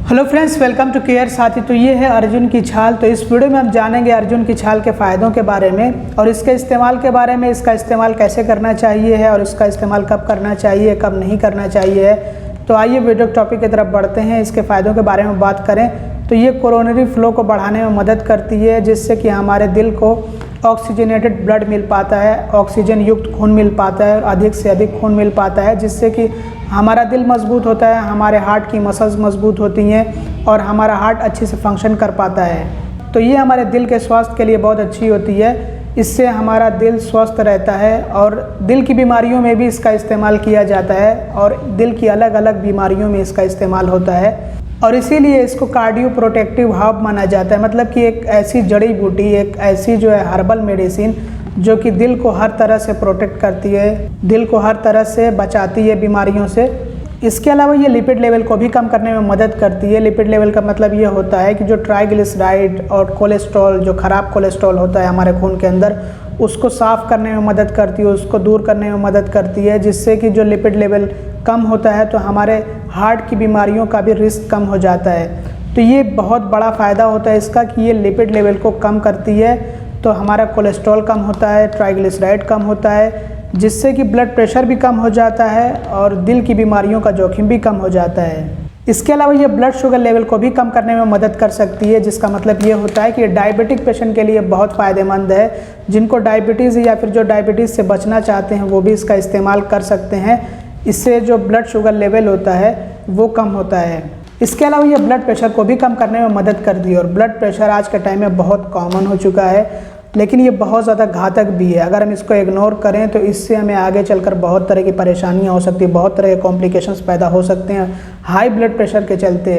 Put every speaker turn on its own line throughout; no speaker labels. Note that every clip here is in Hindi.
Hello friends, welcome to care Saathi. तो ये है अर्जुन की छाल। तो इस वीडियो में हम जानेंगे अर्जुन की छाल के फ़ायदों के बारे में और इसके इस्तेमाल के बारे में, इसका इस्तेमाल कैसे करना चाहिए है और इसका इस्तेमाल कब करना चाहिए, कब नहीं करना चाहिए है। तो आइए वीडियो टॉपिक की तरफ बढ़ते हैं, इसके फ़ायदों के बारे में बात करें। तो ये कोरोनरी फ्लो को बढ़ाने में मदद करती है, जिससे कि हमारे दिल को ऑक्सीजनेटेड ब्लड मिल पाता है, ऑक्सीजन युक्त खून मिल पाता है और अधिक से अधिक खून मिल पाता है, जिससे कि हमारा दिल मजबूत होता है, हमारे हार्ट की मसल्स मजबूत होती हैं और हमारा हार्ट अच्छे से फंक्शन कर पाता है। तो ये हमारे दिल के स्वास्थ्य के लिए बहुत अच्छी होती है। इससे हमारा दिल स्वस्थ रहता है और दिल की बीमारियों में भी इसका इस्तेमाल किया जाता है और दिल की अलग अलग बीमारियों में इसका इस्तेमाल होता है और इसीलिए इसको कार्डियो प्रोटेक्टिव हर्ब माना जाता है। मतलब कि एक ऐसी जड़ी बूटी, एक ऐसी जो है हर्बल मेडिसिन जो कि दिल को हर तरह से प्रोटेक्ट करती है, दिल को हर तरह से बचाती है बीमारियों से। इसके अलावा ये लिपिड लेवल को भी कम करने में मदद करती है। लिपिड लेवल का मतलब ये होता है कि जो ट्राइग्लिसराइड और कोलेस्ट्रॉल, जो ख़राब कोलेस्ट्रॉल होता है हमारे खून के अंदर, उसको साफ़ करने में मदद करती है, उसको दूर करने में मदद करती है, जिससे कि जो लिपिड लेवल कम होता है तो हमारे हार्ट की बीमारियों का भी रिस्क कम हो जाता है। तो ये बहुत बड़ा फ़ायदा होता है इसका कि ये लिपिड लेवल को कम करती है, तो हमारा कोलेस्ट्रॉल कम होता है, ट्राइग्लिसराइड कम होता है, जिससे कि ब्लड प्रेशर भी कम हो जाता है और दिल की बीमारियों का जोखिम भी कम हो जाता है। इसके अलावा ये ब्लड शुगर लेवल को भी कम करने में मदद कर सकती है, जिसका मतलब ये होता है कि डायबिटिक पेशेंट के लिए बहुत फ़ायदेमंद है। जिनको डायबिटीज़ या फिर जो डायबिटीज़ से बचना चाहते हैं वो भी इसका इस्तेमाल कर सकते हैं। इससे जो ब्लड शुगर लेवल होता है वो कम होता है। इसके अलावा ये ब्लड प्रेशर को भी कम करने में मदद करती है और ब्लड प्रेशर आज के टाइम में बहुत कॉमन हो चुका है, लेकिन ये बहुत ज़्यादा घातक भी है। अगर हम इसको इग्नोर करें तो इससे हमें आगे चलकर बहुत तरह की परेशानियां हो सकती है, बहुत तरह के कॉम्प्लिकेशंस पैदा हो सकते हैं हाई ब्लड प्रेशर के चलते।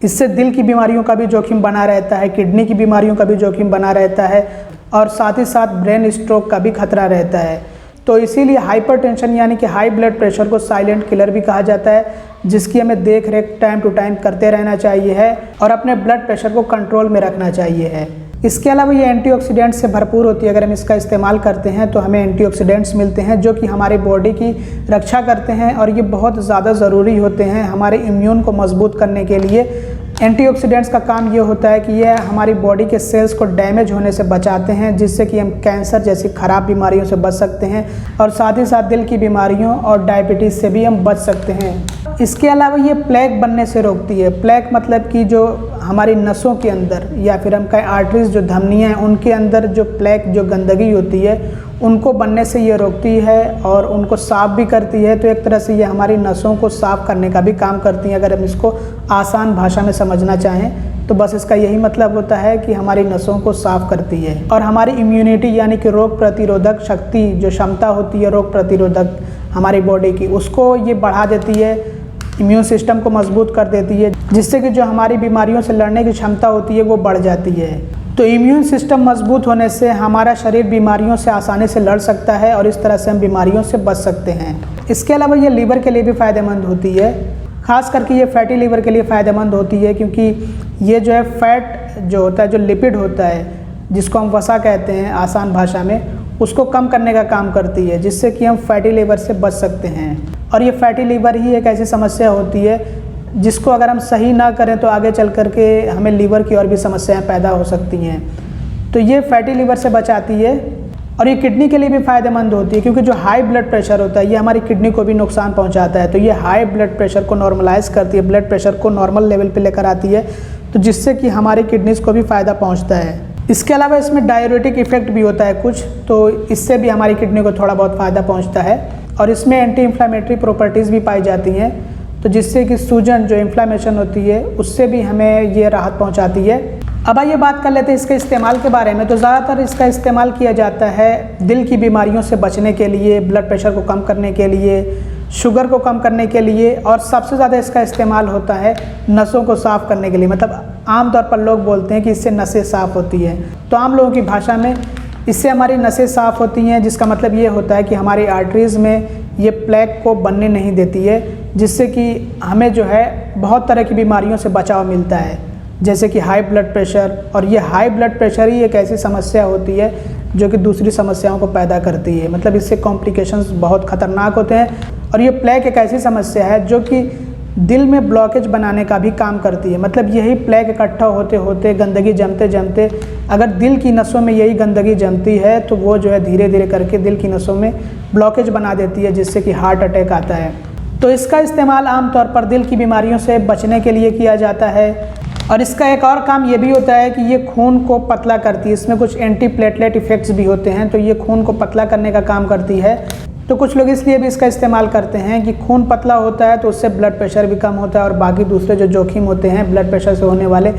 इससे दिल की बीमारियों का भी जोखिम बना रहता है, किडनी की बीमारियों का भी जोखिम बना रहता है और साथ ही साथ ब्रेन स्ट्रोक का भी खतरा रहता है। तो इसीलिए हाइपरटेंशन यानी कि हाई ब्लड प्रेशर को साइलेंट किलर भी कहा जाता है, जिसकी हमें देख रेख टाइम टू टाइम करते रहना चाहिए है और अपने ब्लड प्रेशर को कंट्रोल में रखना चाहिए है। इसके अलावा ये एंटीऑक्सीडेंट्स से भरपूर होती है। अगर हम इसका इस्तेमाल करते हैं तो हमें एंटीऑक्सीडेंट्स मिलते हैं जो कि हमारी बॉडी की रक्षा करते हैं और ये बहुत ज़्यादा ज़रूरी होते हैं हमारे इम्यून को मजबूत करने के लिए। एंटीऑक्सीडेंट्स का काम ये होता है कि ये हमारी बॉडी के सेल्स को डैमेज होने से बचाते हैं, जिससे कि हम कैंसर जैसी ख़राब बीमारियों से बच सकते हैं और साथ ही साथ दिल की बीमारियों और डायबिटीज़ से भी हम बच सकते हैं। इसके अलावा ये प्लेक बनने से रोकती है। प्लेक मतलब कि जो हमारी नसों के अंदर या फिर हम कहें आर्टरीज, जो धमनियाँ हैं, उनके अंदर जो प्लेक, जो गंदगी होती है, उनको बनने से ये रोकती है और उनको साफ़ भी करती है। तो एक तरह से ये हमारी नसों को साफ़ करने का भी काम करती हैं। अगर हम इसको आसान भाषा में समझना चाहें तो बस इसका यही मतलब होता है कि हमारी नसों को साफ़ करती है और हमारी इम्यूनिटी यानी कि रोग प्रतिरोधक शक्ति, जो क्षमता होती है रोग प्रतिरोधक हमारी बॉडी की, उसको ये बढ़ा देती है, इम्यून सिस्टम को मजबूत कर देती है, जिससे कि जो हमारी बीमारियों से लड़ने की क्षमता होती है वो बढ़ जाती है। तो इम्यून सिस्टम मजबूत होने से हमारा शरीर बीमारियों से आसानी से लड़ सकता है और इस तरह से हम बीमारियों से बच सकते हैं। इसके अलावा ये लीवर के लिए भी फ़ायदेमंद होती है, ख़ास करके ये फैटी लीवर के लिए फ़ायदेमंद होती है, क्योंकि ये जो है फैट जो होता है, जो लिपिड होता है, जिसको हम वसा कहते हैं आसान भाषा में, उसको कम करने का काम करती है, जिससे कि हम फैटी लीवर से बच सकते हैं। और ये फैटी लीवर ही एक ऐसी समस्या होती है जिसको अगर हम सही ना करें तो आगे चल कर के हमें लीवर की और भी समस्याएं पैदा हो सकती हैं। तो ये फैटी लीवर से बचाती है और ये किडनी के लिए भी फ़ायदेमंद होती है, क्योंकि जो हाई ब्लड प्रेशर होता है ये हमारी किडनी को भी नुकसान पहुंचाता है। तो ये हाई ब्लड प्रेशर को नॉर्मलाइज़ करती है, ब्लड प्रेशर को नॉर्मल लेवल पे लेकर आती है, तो जिससे कि हमारी किडनीज़ को भी फ़ायदा पहुँचता है। इसके अलावा इसमें डाययूरेटिक इफेक्ट भी होता है कुछ, तो इससे भी हमारी किडनी को थोड़ा बहुत फ़ायदा पहुँचता है और इसमें एंटी इन्फ्लामेटरी प्रॉपर्टीज़ भी पाई जाती हैं, तो जिससे कि सूजन, जो इन्फ्लामेशन होती है, उससे भी हमें ये राहत पहुंचाती है। अब आइए बात कर लेते हैं इसके इस्तेमाल के बारे में। तो ज़्यादातर इसका इस्तेमाल किया जाता है दिल की बीमारियों से बचने के लिए, ब्लड प्रेशर को कम करने के लिए, शुगर को कम करने के लिए और सबसे ज़्यादा इसका इस्तेमाल होता है नसों को साफ़ करने के लिए। मतलब आमतौर पर लोग बोलते हैं कि इससे नसें साफ़ होती हैं, तो आम लोगों की भाषा में इससे हमारी नसें साफ़ होती हैं, जिसका मतलब ये होता है कि हमारी आर्टरीज़ में ये प्लेक को बनने नहीं देती है, जिससे कि हमें जो है बहुत तरह की बीमारियों से बचाव मिलता है, जैसे कि हाई ब्लड प्रेशर। और ये हाई ब्लड प्रेशर ही एक ऐसी समस्या होती है जो कि दूसरी समस्याओं को पैदा करती है। मतलब इससे कॉम्प्लिकेशंस बहुत ख़तरनाक होते हैं और ये प्लेक एक ऐसी समस्या है जो कि दिल में ब्लॉकेज बनाने का भी काम करती है। मतलब यही प्लेग इकट्ठा होते होते, गंदगी जमते जमते, अगर दिल की नसों में यही गंदगी जमती है तो वो जो है धीरे धीरे करके दिल की नसों में ब्लॉकेज बना देती है, जिससे कि हार्ट अटैक आता है। तो इसका इस्तेमाल आमतौर पर दिल की बीमारियों से बचने के लिए किया जाता है। और इसका एक और काम ये भी होता है कि ये खून को पतला करती है। इसमें कुछ एंटी प्लेटलेट इफ़ेक्ट्स भी होते हैं, तो ये खून को पतला करने का काम करती है। तो कुछ लोग इसलिए भी इसका इस्तेमाल करते हैं कि खून पतला होता है तो उससे ब्लड प्रेशर भी कम होता है और बाकी दूसरे जो जोखिम होते हैं ब्लड प्रेशर से होने वाले,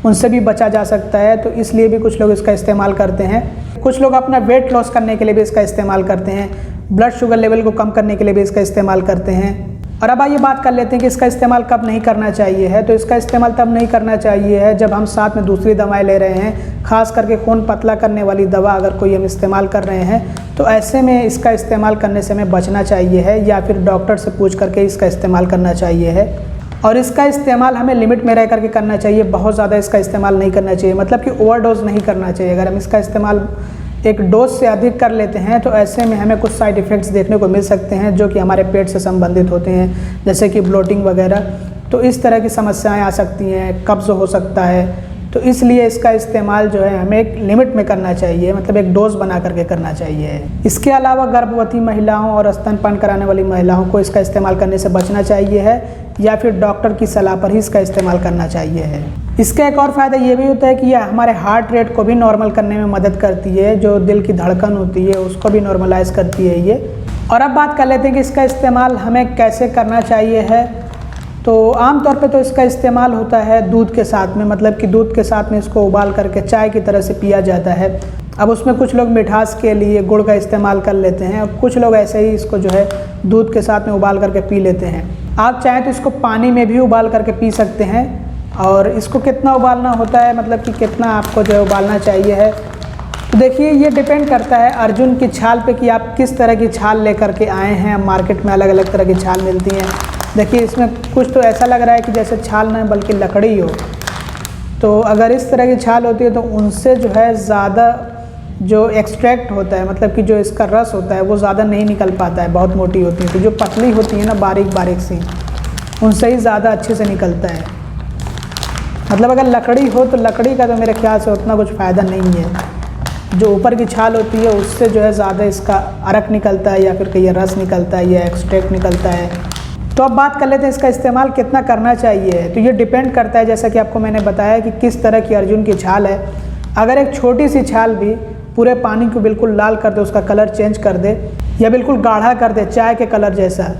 उनसे भी बचा जा सकता है। तो इसलिए भी कुछ लोग इसका इस्तेमाल करते हैं। कुछ लोग अपना वेट लॉस करने के लिए भी इसका इस्तेमाल करते हैं, ब्लड शुगर लेवल को कम करने के लिए भी इसका इस्तेमाल करते हैं। और अब आइए बात कर लेते हैं कि इसका इस्तेमाल कब नहीं करना चाहिए है। तो इसका इस्तेमाल तब नहीं करना चाहिए है जब हम साथ में दूसरी दवाएं ले रहे हैं, खास करके खून पतला करने वाली दवा अगर कोई हम इस्तेमाल कर रहे हैं, तो ऐसे में इसका इस्तेमाल करने से हमें बचना चाहिए है, या फिर डॉक्टर से पूछ करके इसका इस्तेमाल करना चाहिए है। और इसका इस्तेमाल हमें लिमिट में रह करके करना चाहिए, बहुत ज़्यादा इसका इस्तेमाल नहीं करना चाहिए, मतलब कि ओवरडोज नहीं करना चाहिए। अगर हम इसका इस्तेमाल एक डोज से अधिक कर लेते हैं तो ऐसे में हमें कुछ साइड इफ़ेक्ट्स देखने को मिल सकते हैं जो कि हमारे पेट से संबंधित होते हैं, जैसे कि ब्लोटिंग वगैरह। तो इस तरह की समस्याएं आ सकती हैं, कब्ज़ हो सकता है। तो इसलिए इसका इस्तेमाल जो है हमें एक लिमिट में करना चाहिए, मतलब एक डोज बना करके करना चाहिए। इसके अलावा गर्भवती महिलाओं और स्तनपान कराने वाली महिलाओं को इसका इस्तेमाल करने से बचना चाहिए है, या फिर डॉक्टर की सलाह पर ही इसका इस्तेमाल करना चाहिए है। इसका एक और फ़ायदा ये भी होता है कि यह हमारे हार्ट रेट को भी नॉर्मल करने में मदद करती है, जो दिल की धड़कन होती है उसको भी नॉर्मलाइज करती है ये। और अब बात कर लेते हैं कि इसका इस्तेमाल हमें कैसे करना चाहिए है। तो आमतौर पे तो इसका इस्तेमाल होता है दूध के साथ में, मतलब कि दूध के साथ में इसको उबाल करके चाय की तरह से पिया जाता है। अब उसमें कुछ लोग मिठास के लिए गुड़ का इस्तेमाल कर लेते हैं, और कुछ लोग ऐसे ही इसको जो है दूध के साथ में उबाल करके पी लेते हैं। आप चाहें तो इसको पानी में भी उबाल करके पी सकते हैं। और इसको कितना उबालना होता है, मतलब कि कितना आपको जो है उबालना चाहिए है, तो देखिए ये डिपेंड करता है अर्जुन की छाल पे कि आप किस तरह की छाल लेकर के आए हैं। मार्केट में अलग अलग तरह की छाल मिलती हैं। देखिए इसमें कुछ तो ऐसा लग रहा है कि जैसे छाल न बल्कि लकड़ी हो। तो अगर इस तरह की छाल होती है तो उनसे जो है ज़्यादा जो एक्सट्रैक्ट होता है, मतलब कि जो इसका रस होता है वो ज़्यादा नहीं निकल पाता है, बहुत मोटी होती है। तो जो पतली होती है ना, बारीक बारीक सी, उनसे ही ज़्यादा अच्छे से निकलता है। मतलब अगर लकड़ी हो तो लकड़ी का तो मेरे ख्याल से उतना कुछ फ़ायदा नहीं है। जो ऊपर की छाल होती है उससे जो है ज़्यादा इसका अरक निकलता है, या फिर कहीं रस निकलता है, या एक्सट्रैक्ट निकलता है। तो अब बात कर लेते हैं इसका इस्तेमाल कितना करना चाहिए। तो ये डिपेंड करता है, जैसा कि आपको मैंने बताया, कि किस तरह की अर्जुन की छाल है। अगर एक छोटी सी छाल भी पूरे पानी को बिल्कुल लाल कर दे, उसका कलर चेंज कर दे, या बिल्कुल गाढ़ा कर दे चाय के कलर जैसा,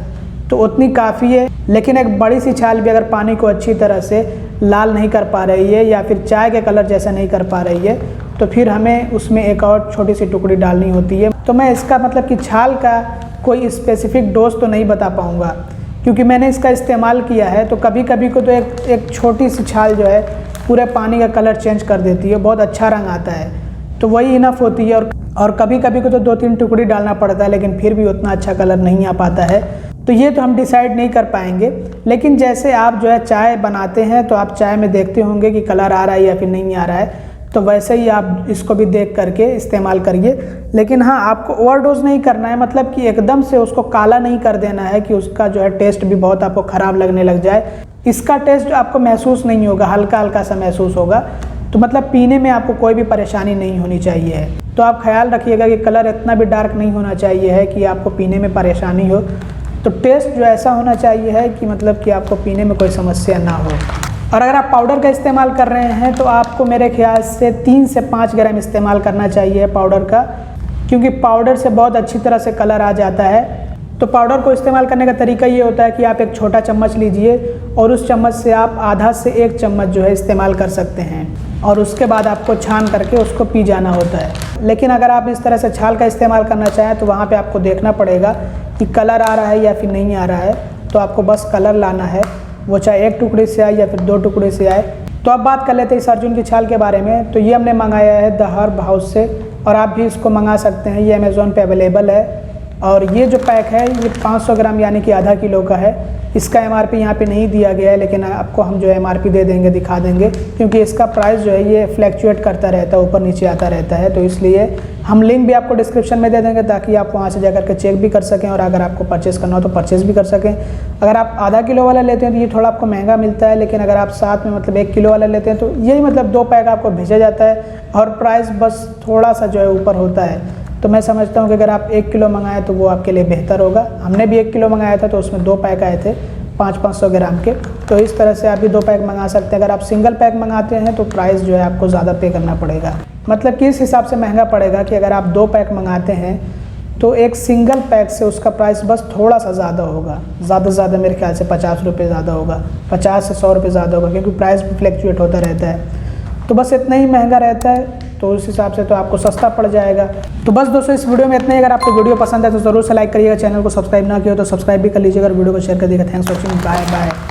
तो उतनी काफ़ी है। लेकिन एक बड़ी सी छाल भी अगर पानी को अच्छी तरह से लाल नहीं कर पा रही है, या फिर चाय के कलर जैसा नहीं कर पा रही है, तो फिर हमें उसमें एक और छोटी सी टुकड़ी डालनी होती है। तो मैं इसका मतलब कि छाल का कोई स्पेसिफिक डोज तो नहीं बता पाऊँगा, क्योंकि मैंने इसका इस्तेमाल किया है। तो कभी कभी को तो एक छोटी सी छाल जो है पूरे पानी का कलर चेंज कर देती है, बहुत अच्छा रंग आता है, तो वही इनफ होती है। और कभी कभी को तो 2-3 टुकड़ी डालना पड़ता है, लेकिन फिर भी उतना अच्छा कलर नहीं आ पाता है। तो ये तो हम डिसाइड नहीं कर पाएंगे। लेकिन जैसे आप जो है चाय बनाते हैं तो आप चाय में देखते होंगे कि कलर आ रहा है या फिर नहीं आ रहा है, तो वैसे ही आप इसको भी देख करके इस्तेमाल करिए। लेकिन हाँ, आपको ओवरडोज नहीं करना है, मतलब कि एकदम से उसको काला नहीं कर देना है कि उसका जो है टेस्ट भी बहुत आपको ख़राब लगने लग जाए। इसका टेस्ट आपको महसूस नहीं होगा, हल्का हल्का सा महसूस होगा। तो मतलब पीने में आपको कोई भी परेशानी नहीं होनी चाहिए है। तो आप ख्याल रखिएगा कि कलर इतना भी डार्क नहीं होना चाहिए है कि आपको पीने में परेशानी हो। तो टेस्ट जो ऐसा होना चाहिए है कि मतलब कि आपको पीने में कोई समस्या ना हो। और अगर आप पाउडर का इस्तेमाल कर रहे हैं तो आपको मेरे ख्याल से 3 से 5 ग्राम इस्तेमाल करना चाहिए पाउडर का, क्योंकि पाउडर से बहुत अच्छी तरह से कलर आ जाता है। तो पाउडर को इस्तेमाल करने का तरीका ये होता है कि आप एक छोटा चम्मच लीजिए और उस चम्मच से आप आधा से 1 चम्मच जो है इस्तेमाल कर सकते हैं, और उसके बाद आपको छान करके उसको पी जाना होता है। लेकिन अगर आप इस तरह से छाल का इस्तेमाल करना चाहें तो वहाँ पे आपको देखना पड़ेगा कि कलर आ रहा है या फिर नहीं आ रहा है। तो आपको बस कलर लाना है, वो चाहे 1 टुकड़े से आए या फिर 2 टुकड़े से आए। तो अब बात कर लेते हैं इस अर्जुन की छाल के बारे में। तो ये हमने मंगाया है द हर्ब हाउस से, और आप भी इसको मंगा सकते हैं, ये अमेज़ॉन पे अवेलेबल है। और ये जो पैक है ये 500 ग्राम यानी कि आधा किलो का है। इसका MRP यहाँ पे नहीं दिया गया है, लेकिन आपको हम जो है MRP दे देंगे, दिखा देंगे, क्योंकि इसका प्राइस जो है ये फ्लैक्चुएट करता रहता है, ऊपर नीचे आता रहता है। तो इसलिए हम लिंक भी आपको डिस्क्रिप्शन में दे देंगे ताकि आप वहाँ से जाकर के चेक भी कर सकें, और अगर आपको परचेस करना हो तो परचेस भी कर सकें। अगर आप आधा किलो वाला लेते हैं तो ये थोड़ा आपको महंगा मिलता है, लेकिन अगर आप साथ में मतलब 1 किलो वाला लेते हैं तो यही मतलब 2 पैक आपको भेजा जाता है, और प्राइस बस थोड़ा सा जो है ऊपर होता है। तो मैं समझता हूँ कि अगर आप 1 किलो मंगाएं तो वो आपके लिए बेहतर होगा। हमने भी 1 किलो मंगाया था तो उसमें 2 पैक आए थे 500 ग्राम के। तो इस तरह से आप भी 2 पैक मंगा सकते हैं। अगर आप सिंगल पैक मंगाते हैं तो प्राइस जो है आपको ज़्यादा पे करना पड़ेगा। मतलब कि इस हिसाब से महंगा पड़ेगा कि अगर आप 2 पैक मंगाते हैं तो एक सिंगल पैक से उसका प्राइस बस थोड़ा सा ज़्यादा होगा, ज़्यादा से ज़्यादा मेरे ख्याल से 50 रुपये ज़्यादा होगा, 50 से 100 रुपये ज़्यादा होगा, क्योंकि प्राइस भी फ्लैक्चुएट होता रहता है। तो बस इतना ही महंगा रहता है, तो उस हिसाब से तो आपको सस्ता पड़ जाएगा। तो बस दोस्तों इस वीडियो में इतना ही। अगर आपको वीडियो पसंद है तो ज़रूर से लाइक करिएगा, चैनल को सब्सक्राइब ना किया तो सब्सक्राइब भी कर लीजिएगा, और वीडियो को शेयर कर दीजिएगा। Thanks for watching, bye bye.